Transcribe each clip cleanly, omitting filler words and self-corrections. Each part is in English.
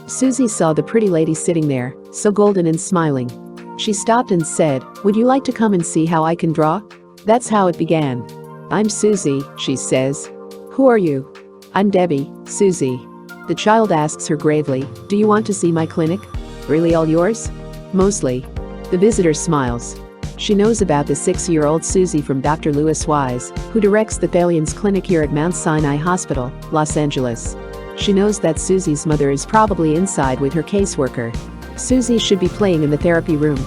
Susie saw the pretty lady sitting there, so golden and smiling. She stopped and said, "Would you like to come and see how I can draw?" That's how it began. "I'm Susie," she says. "Who are you?" "I'm Debbie, Susie." The child asks her gravely, "Do you want to see my clinic? Really all yours?" "Mostly." The visitor smiles. She knows about the 6-year-old Susie from Dr. Louis Wise, who directs the Thalians clinic here at Mount Sinai Hospital, Los Angeles. She knows that Susie's mother is probably inside with her caseworker. Susie should be playing in the therapy room.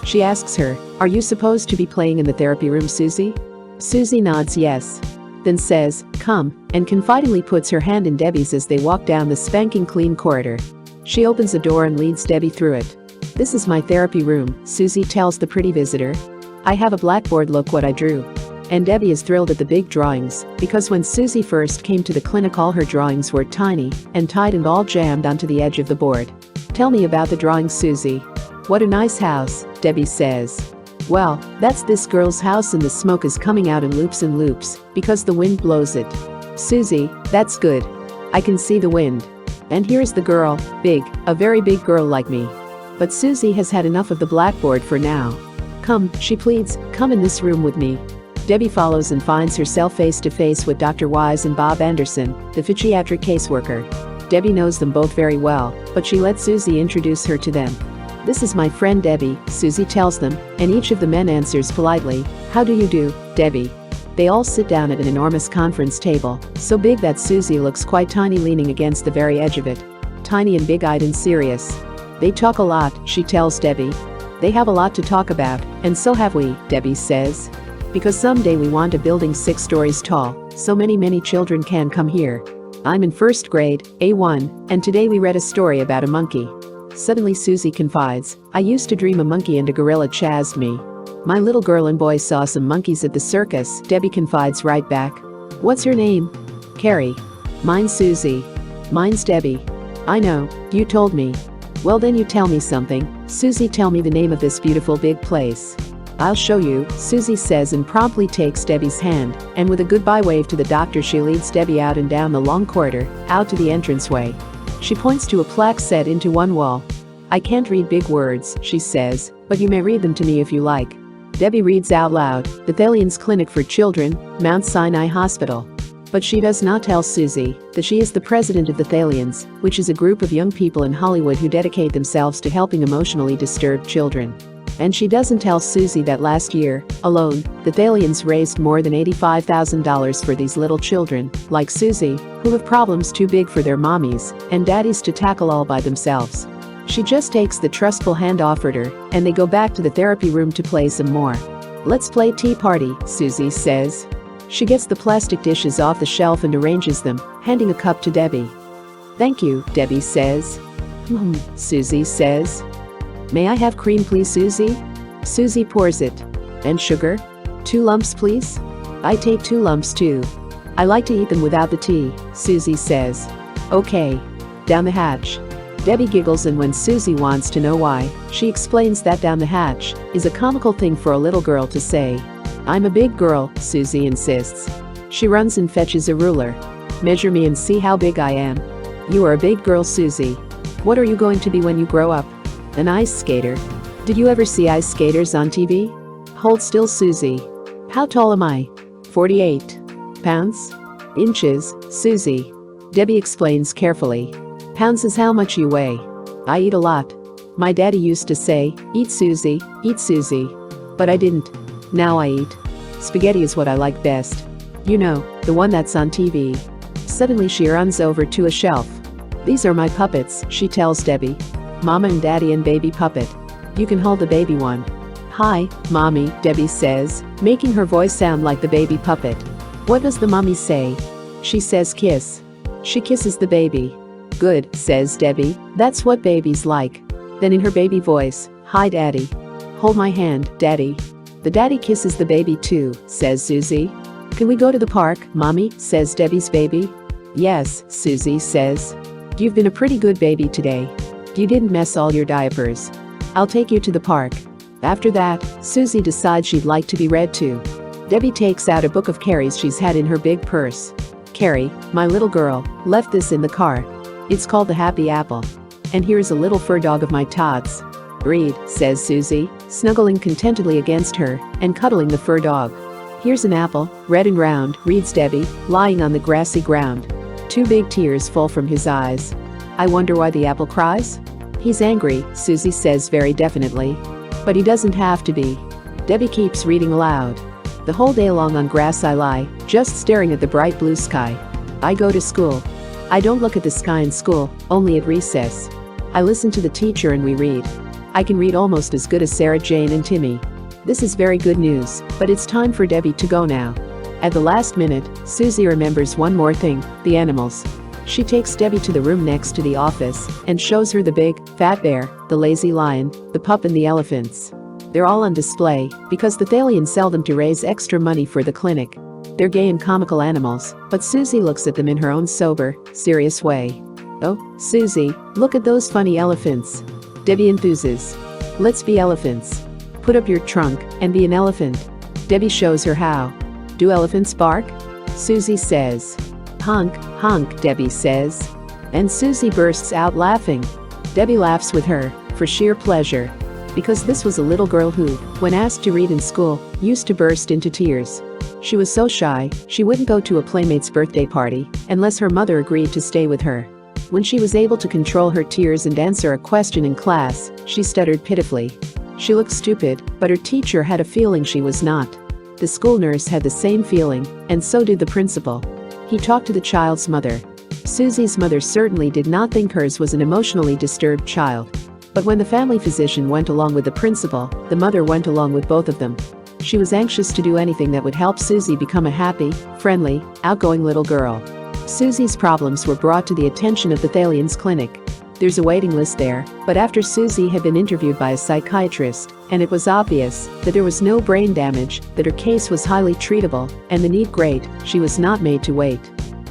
She asks her, "Are you supposed to be playing in the therapy room, Susie?" Susie nods yes. Then says, "Come," and confidingly puts her hand in Debbie's as they walk down the spanking clean corridor. She opens the door and leads Debbie through it. "This is my therapy room," Susie tells the pretty visitor. "I have a blackboard, look what I drew." And Debbie is thrilled at the big drawings, because when Susie first came to the clinic all her drawings were tiny and tight and all jammed onto the edge of the board. "Tell me about the drawings, Susie." "What a nice house," Debbie says. "Well, that's this girl's house and the smoke is coming out in loops because the wind blows it." "Susie, that's good. I can see the wind. And here's the girl, big, a very big girl like me." But Susie has had enough of the blackboard for now. "Come," she pleads, "come in this room with me." Debbie follows and finds herself face to face with Dr. Wise and Bob Anderson, the pediatric caseworker. Debbie knows them both very well, but she lets Susie introduce her to them. "This is my friend Debbie," Susie tells them, and each of the men answers politely, "How do you do, Debbie?" They all sit down at an enormous conference table, so big that Susie looks quite tiny leaning against the very edge of it. Tiny and big-eyed and serious. "They talk a lot," she tells Debbie. "They have a lot to talk about, and so have we," Debbie says. "Because someday we want a building 6 stories tall, so many children can come here. I'm in 1st grade, A1, and today we read a story about a monkey." Suddenly Susie confides, "I used to dream a monkey and a gorilla chased me. My little girl and boy saw some monkeys at the circus," Debbie confides right back. "What's your name?" "Carrie." "Mine's Susie." "Mine's Debbie." "I know, you told me." "Well then you tell me something, Susie, tell me the name of this beautiful big place." "I'll show you," Susie says and promptly takes Debbie's hand, and with a goodbye wave to the doctor she leads Debbie out and down the long corridor, out to the entranceway. She points to a plaque set into one wall. "I can't read big words," she says, "but you may read them to me if you like." Debbie reads out loud, "The Thalians Clinic for Children, Mount Sinai Hospital." But she does not tell Susie that she is the president of the Thalians, which is a group of young people in Hollywood who dedicate themselves to helping emotionally disturbed children. And she doesn't tell Susie that last year, alone, the Thalians raised more than $85,000 for these little children, like Susie, who have problems too big for their mommies and daddies to tackle all by themselves. She just takes the trustful hand offered her, and they go back to the therapy room to play some more. "Let's play tea party," Susie says. She gets the plastic dishes off the shelf and arranges them, handing a cup to Debbie. "Thank you," Debbie says. Susie says. "May I have cream please, Susie?" Susie pours it. "And sugar?" "2 lumps please." "I take 2 lumps too. I like to eat them without the tea," Susie says. "Okay." Down the hatch. Debbie giggles, and when Susie wants to know why, she explains that down the hatch is a comical thing for a little girl to say. "I'm a big girl," Susie insists. She runs and fetches a ruler. "Measure me and see how big I am." "You are a big girl, Susie. What are you going to be when you grow up?" "An ice skater." "Did you ever see ice skaters on TV?" "Hold still, Susie." "How tall am I?" 48 pounds? Inches, Susie. Debbie explains carefully. "Pounds is how much you weigh." "I eat a lot. My daddy used to say, 'Eat Susie, eat Susie.' But I didn't. Now I eat. Spaghetti is what I like best. You know, the one that's on TV." Suddenly she runs over to a shelf. "These are my puppets," she tells Debbie. "Mama and Daddy and baby puppet. You can hold the baby one." "Hi, Mommy," Debbie says, making her voice sound like the baby puppet. "What does the mommy say?" "She says kiss." She kisses the baby. "Good," says Debbie, "that's what babies like." Then in her baby voice, "Hi, Daddy." "Hold my hand, Daddy." "The daddy kisses the baby too," says Susie. "Can we go to the park, Mommy?" says Debbie's baby. "Yes," Susie says. "You've been a pretty good baby today. You didn't mess all your diapers. I'll take you to the park." After that, Susie decides she'd like to be read to. Debbie takes out a book of Carrie's she's had in her big purse. "Carrie, my little girl, left this in the car. It's called The Happy Apple. and here's a little fur dog of my tots. Read, says Susie, snuggling contentedly against her and cuddling the fur dog. Here's an apple, red and round, reads Debbie, lying on the grassy ground. 2 big tears fall from his eyes. I wonder why the apple cries? He's angry, Susie says very definitely. But he doesn't have to be. Debbie keeps reading aloud. The whole day long on grass I lie, just staring at the bright blue sky. I go to school. I don't look at the sky in school, only at recess. I listen to the teacher and we read. I can read almost as good as Sarah Jane and Timmy. This is very good news, but it's time for Debbie to go now. At the last minute, Susie remembers one more thing, the animals. She takes Debbie to the room next to the office and shows her the big, fat bear, the lazy lion, the pup and the elephants. They're all on display because the Thalians sell them to raise extra money for the clinic. They're gay and comical animals, but Susie looks at them in her own sober, serious way. Oh, Susie, look at those funny elephants. Debbie enthuses. Let's be elephants. Put up your trunk and be an elephant. Debbie shows her how. Do elephants bark? Susie says. Honk, honk, Debbie says. And Susie bursts out laughing. Debbie laughs with her, for sheer pleasure. Because this was a little girl who, when asked to read in school, used to burst into tears. She was so shy, she wouldn't go to a playmate's birthday party unless her mother agreed to stay with her. When she was able to control her tears and answer a question in class, she stuttered pitifully. She looked stupid, but her teacher had a feeling she was not. The school nurse had the same feeling, and so did the principal. He talked to the child's mother. Susie's mother certainly did not think hers was an emotionally disturbed child. But when the family physician went along with the principal, the mother went along with both of them. She was anxious to do anything that would help Susie become a happy, friendly, outgoing little girl. Susie's problems were brought to the attention of the Thalians clinic. There's a waiting list there, but after Susie had been interviewed by a psychiatrist, and it was obvious that there was no brain damage, that her case was highly treatable, and the need great, she was not made to wait.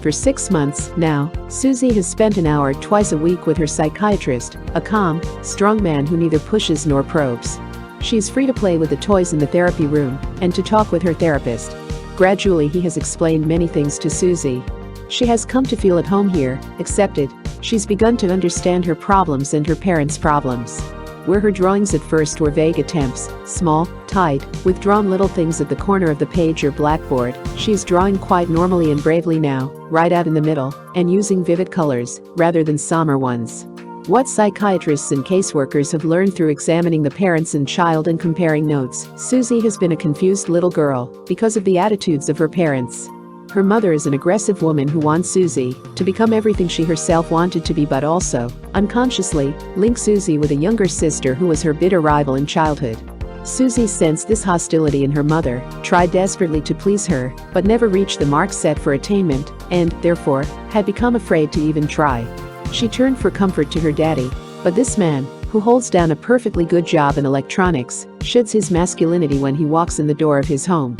For 6 months now, Susie has spent an hour twice a week with her psychiatrist, a calm, strong man who neither pushes nor probes. She is free to play with the toys in the therapy room and to talk with her therapist. Gradually he has explained many things to Susie. She has come to feel at home here, accepted. She's begun to understand her problems and her parents' problems. Where her drawings at first were vague attempts, small, tight, with drawn little things at the corner of the page or blackboard, she's drawing quite normally and bravely now, right out in the middle, and using vivid colors, rather than somber ones. What psychiatrists and caseworkers have learned through examining the parents and child and comparing notes, Susie has been a confused little girl because of the attitudes of her parents. Her mother is an aggressive woman who wants Susie to become everything she herself wanted to be, but also, unconsciously, links Susie with a younger sister who was her bitter rival in childhood. Susie sensed this hostility in her mother, tried desperately to please her, but never reached the mark set for attainment, and, therefore, had become afraid to even try. She turned for comfort to her daddy, but this man, who holds down a perfectly good job in electronics, sheds his masculinity when he walks in the door of his home.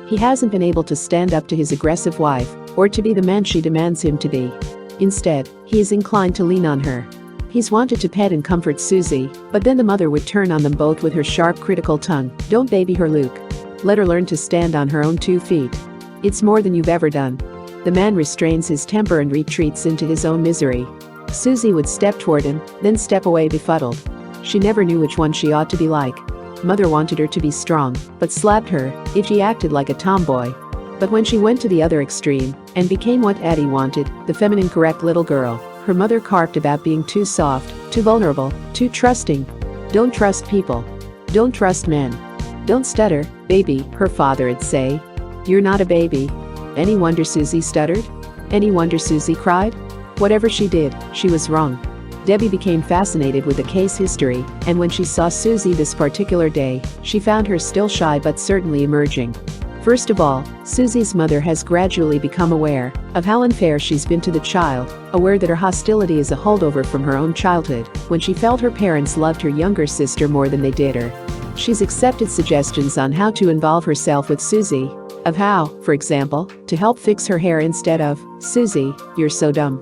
He hasn't been able to stand up to his aggressive wife, or to be the man she demands him to be. Instead, he is inclined to lean on her. He's wanted to pet and comfort Susie, but then the mother would turn on them both with her sharp, critical tongue. Don't baby her, Luke. Let her learn to stand on her own 2 feet. It's more than you've ever done. The man restrains his temper and retreats into his own misery. Susie would step toward him, then step away befuddled. She never knew which one she ought to be like. Mother wanted her to be strong, but slapped her if she acted like a tomboy. But when she went to the other extreme and became what Addie wanted, the feminine correct little girl, her mother carped about being too soft, too vulnerable, too trusting. Don't trust people. Don't trust men. Don't stutter, baby, her father'd say. You're not a baby. Any wonder Susie stuttered? Any wonder Susie cried? Whatever she did, she was wrong. Debbie became fascinated with the case history, and when she saw Susie this particular day, she found her still shy but certainly emerging. First of all, Susie's mother has gradually become aware of how unfair she's been to the child, aware that her hostility is a holdover from her own childhood, when she felt her parents loved her younger sister more than they did her. She's accepted suggestions on how to involve herself with Susie, of how, for example, to help fix her hair instead of, "Susie, you're so dumb.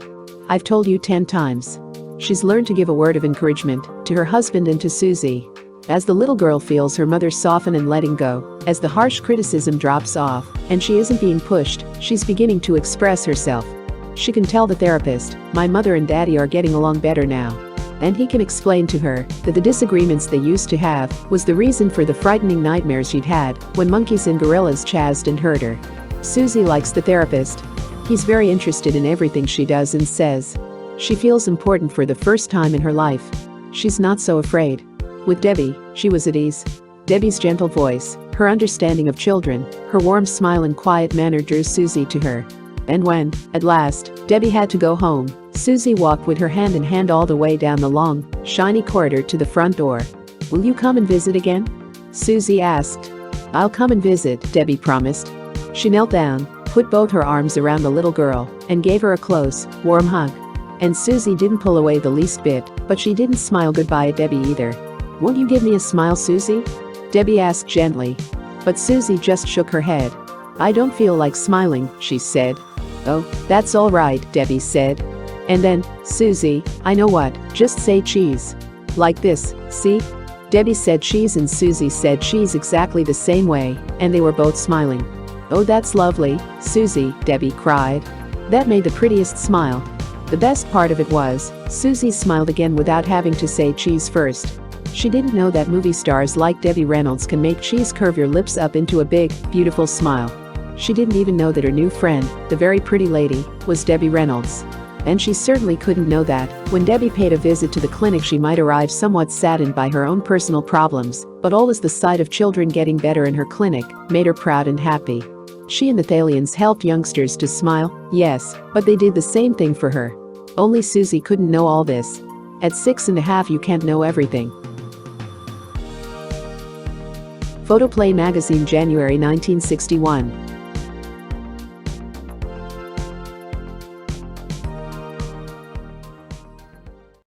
I've told you 10 times. She's learned to give a word of encouragement to her husband and to Susie. As the little girl feels her mother soften and letting go, as the harsh criticism drops off, and she isn't being pushed, she's beginning to express herself. She can tell the therapist, "My mother and daddy are getting along better now." And he can explain to her that the disagreements they used to have was the reason for the frightening nightmares she'd had when monkeys and gorillas chased and hurt her. Susie likes the therapist. He's very interested in everything she does and says she feels important for the first time in her life. She's not so afraid. With Debbie, she was at ease. Debbie's gentle voice, her understanding of children, her warm smile and quiet manner drew Susie to her. And when, at last, Debbie had to go home, Susie walked with her hand in hand all the way down the long, shiny corridor to the front door. "Will you come and visit again?" Susie asked. "I'll come and visit," Debbie promised. She knelt down, put both her arms around the little girl, and gave her a close, warm hug. And Susie didn't pull away the least bit, but she didn't smile goodbye at Debbie either. "Won't you give me a smile, Susie?" Debbie asked gently. But Susie just shook her head. "I don't feel like smiling," she said. "Oh, that's all right," Debbie said. And then, "Susie, I know what, just say cheese. Like this, see?" Debbie said cheese and Susie said cheese exactly the same way, and they were both smiling. "Oh, that's lovely, Susie," Debbie cried. That made the prettiest smile. The best part of it was, Susie smiled again without having to say cheese first. She didn't know that movie stars like Debbie Reynolds can make cheese curve your lips up into a big, beautiful smile. She didn't even know that her new friend, the very pretty lady, was Debbie Reynolds. And she certainly couldn't know that when Debbie paid a visit to the clinic she might arrive somewhat saddened by her own personal problems, but always the sight of children getting better in her clinic made her proud and happy. She and the Thalians helped youngsters to smile, yes, but they did the same thing for her. Only Susie couldn't know all this. At 6.5 you can't know everything. Photoplay magazine, January 1961.